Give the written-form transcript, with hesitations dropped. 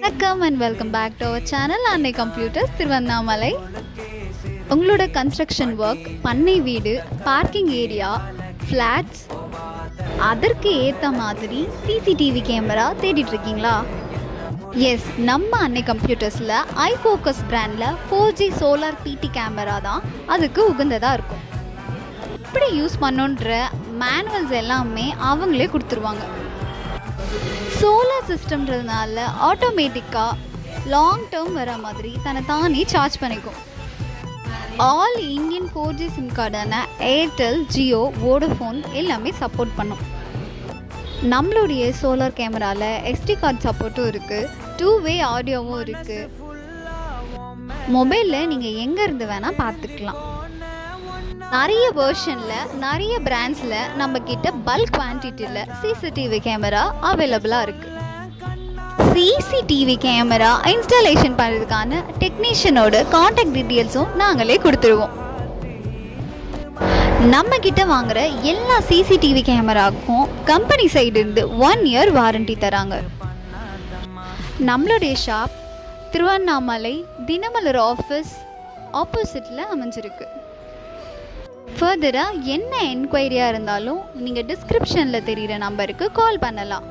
வணக்கம் and welcome back to our channel Annai computers Tiruvannamalai. உங்களோட construction work, பண்ணை வீடு, பார்க்கிங் ஏரியா, ஃப்ளாட்ஸ், அதற்கு ஏற்ற மாதிரி சிசிடிவி கேமரா தேடிட்டு இருக்கீங்களா? எஸ், நம்ம அன்னை கம்ப்யூட்டர்ஸில் ஐஃபோக்கஸ் பிராண்டில் 4G சோலார் பிடி கேமரா தான் அதுக்கு உகந்ததாக இருக்கும். எப்படி யூஸ் பண்ணுன்ற மேனுவல்ஸ் எல்லாமே அவங்களே கொடுத்துருவாங்க. சோலார் சிஸ்டம்ன்றதுனால ஆட்டோமேட்டிக்காக லாங் டேர்ம் வர மாதிரி தன்னை தானே சார்ஜ் பண்ணிக்கும். ஆல் இந்தியன் 4G சிம் கார்டான ஏர்டெல், ஜியோ, வோடஃபோன் எல்லாமே சப்போர்ட் பண்ணும். நம்மளுடைய சோலார் கேமராவில் SD கார்டு சப்போர்ட்டும் இருக்குது, 2-வே ஆடியோவும் இருக்குது. மொபைலில் நீங்கள் எங்கே இருந்து வேணால் பார்த்துக்கலாம். நிறைய வெர்ஷனில், நிறைய பிராண்ட்ஸில் நம்மக்கிட்ட பல்க் குவான்டிட்டியில் சிசிடிவி கேமரா அவைலபிளாக இருக்குது. சிசிடிவி கேமரா இன்ஸ்டாலேஷன் பண்ணுறதுக்கான டெக்னீஷியனோட காண்டாக்ட் டீட்டெயில்ஸும் நாங்களே கொடுத்துருவோம். நம்மக்கிட்ட வாங்குகிற எல்லா சிசிடிவி கேமராவுக்கும் கம்பெனி சைடுலேருந்து 1 இயர் வாரண்டி தராங்க. நம்மளுடைய ஷாப் திருவண்ணாமலை தினமலர் ஆஃபீஸ் ஆப்போசிட்டில் அமைஞ்சிருக்கு. ஃபர்தராக என்ன என்கொயரியாக இருந்தாலும் நீங்கள் டிஸ்கிரிப்ஷனில் தெரிகிற நம்பருக்கு கால் பண்ணலாம்.